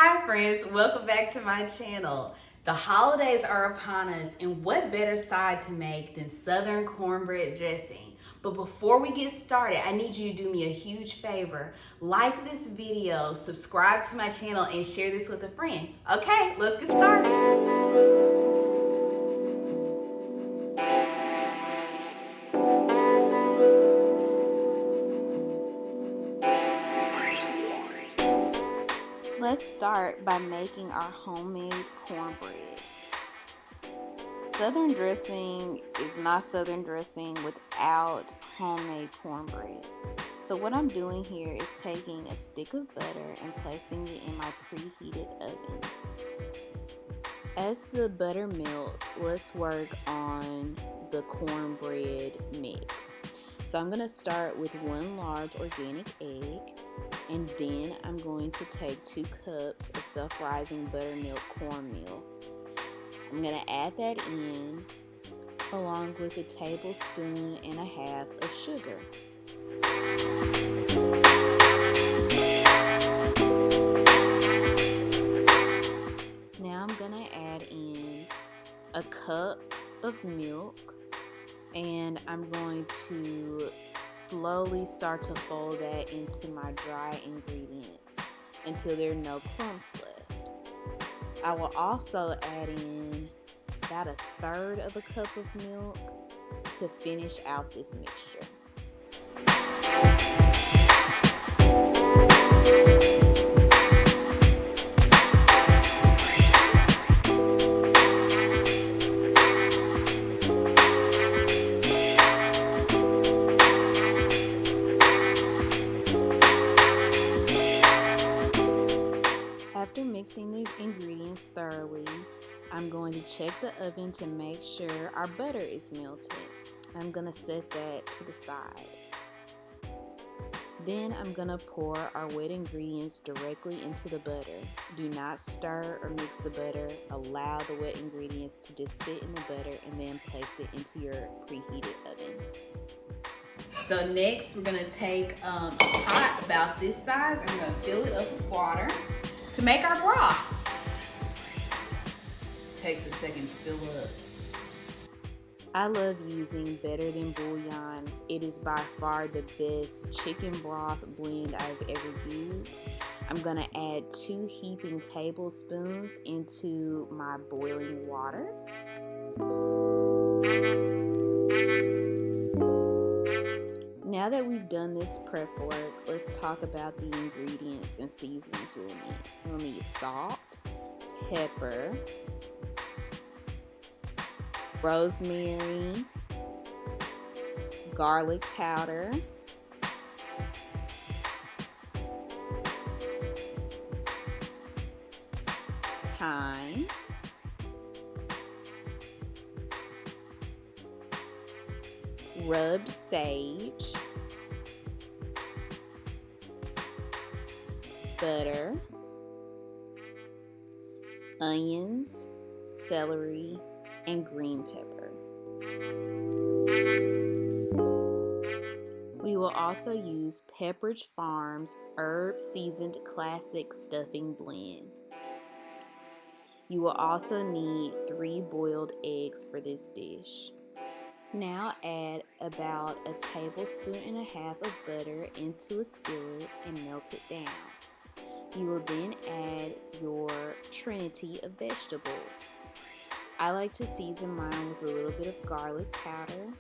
Hi friends, welcome back to my channel. The holidays are upon us, and what better side to make than southern cornbread dressing? But before we get started, I need you to do me a huge favor. Like this video, subscribe to my channel, and share this with a friend. Okay, let's get started. Let's start by making our homemade cornbread. Southern dressing is not Southern dressing without homemade cornbread. So what I'm doing here is taking a stick of butter and placing it in my preheated oven. As the butter melts, let's work on the cornbread mix. So I'm going to start with 1 large organic egg, and then I'm going to take 2 cups of self-rising buttermilk cornmeal. I'm going to add that in along with 1.5 tablespoons of sugar. Now I'm going to add in 1 cup of milk, and I'm going to slowly start to fold that into my dry ingredients until there are no clumps left. I will also add in about 1/3 of a cup of milk to finish out this mixture. After mixing the ingredients thoroughly, I'm going to check the oven to make sure our butter is melted. I'm going to set that to the side. Then I'm going to pour our wet ingredients directly into the butter. Do not stir or mix the butter. Allow the wet ingredients to just sit in the butter and then place it into your preheated oven. So next we're going to take a pot about this size and we're going to fill it up with water to make our broth. It takes a second to fill up. I love using Better Than Bouillon. It is by far the best chicken broth blend I've ever used. I'm gonna add 2 heaping tablespoons into my boiling water. Now that we've done this prep work, let's talk about the ingredients and seasonings we'll need. We'll need salt, pepper, rosemary, garlic powder, thyme, rubbed sage, butter, onions, celery, and green pepper. We will also use Pepperidge Farm's herb seasoned classic stuffing blend. You will also need 3 boiled eggs for this dish. Now add about 1.5 tablespoons of butter into a skillet and melt it down. You will then add your trinity of vegetables. I like to season mine with a little bit of garlic powder,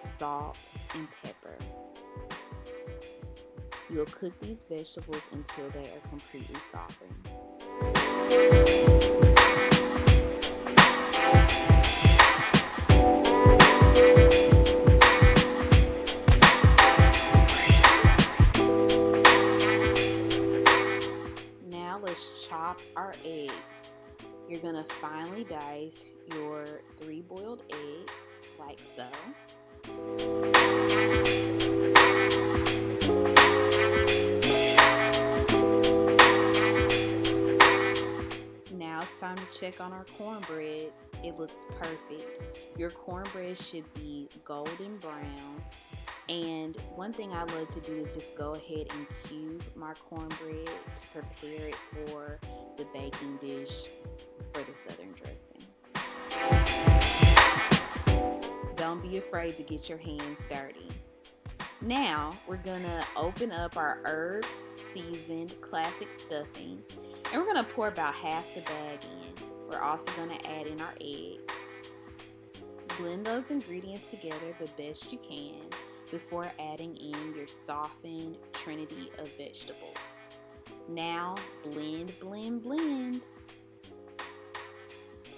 salt, and pepper. You will cook these vegetables until they are completely softened. Now let's chop our eggs. You're going to finely dice your 3 boiled eggs like so. Now it's time to check on our cornbread. It looks perfect. Your cornbread should be golden brown And one thing I love to do is just go ahead and cube my cornbread to prepare it for the baking dish for the southern dressing. Don't be afraid to get your hands dirty. Now we're gonna open up our herb seasoned classic stuffing, and we're gonna pour about half the bag in. We're also gonna add in our eggs. Blend those ingredients together the best you can before adding in your softened trinity of vegetables. Now blend, blend, blend.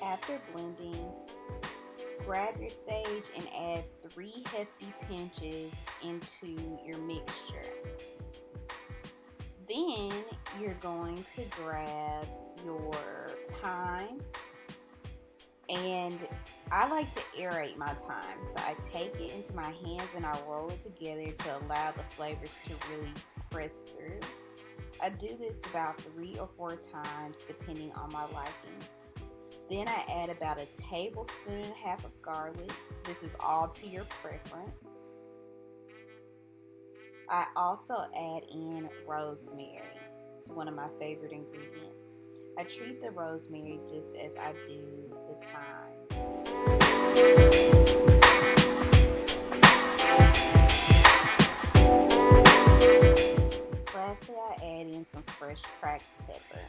After blending, grab your sage and add 3 hefty pinches into your mixture. Then you're going to grab your thyme, and I like to aerate my thyme, so I take it into my hands and I roll it together to allow the flavors to really press through. I do this about 3 or 4 times depending on my liking. Then I add about 1.5 tablespoons of garlic. This is all to your preference. I also add in rosemary. It's one of my favorite ingredients. I treat the rosemary just as I do the thyme. Lastly, I add in some fresh cracked pepper.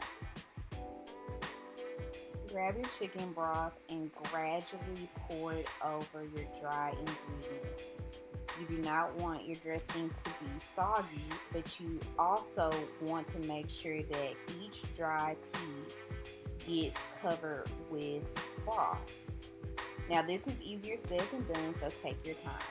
Grab your chicken broth and gradually pour it over your dry ingredients. You do not want your dressing to be soggy, but you also want to make sure that each dry piece gets covered with broth. Now this is easier said than done, so take your time.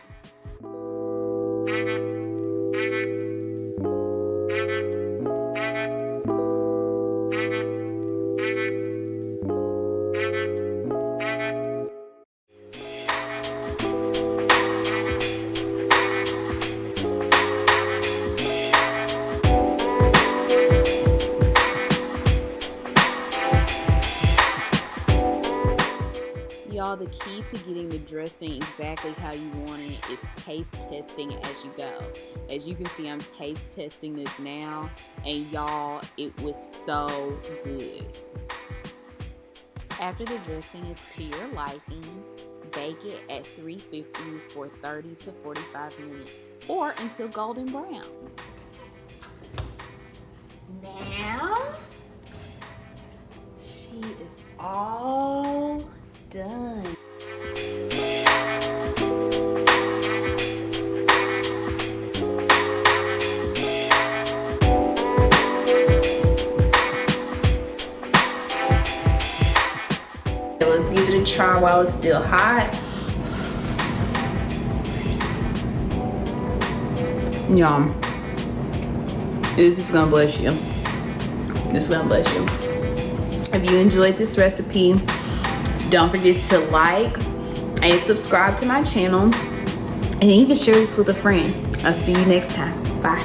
Y'all, the key to getting the dressing exactly how you want it is taste testing as you go. As you can see, I'm taste testing this now, and y'all, it was so good. After the dressing is to your liking, bake it at 350 for 30 to 45 minutes or until golden brown. Now, she is all done. Let's give it a try while it's still hot. Y'all, this is gonna bless you. This is gonna bless you. If you enjoyed this recipe, don't forget to like and subscribe to my channel, and even share this with a friend. I'll see you next time. Bye.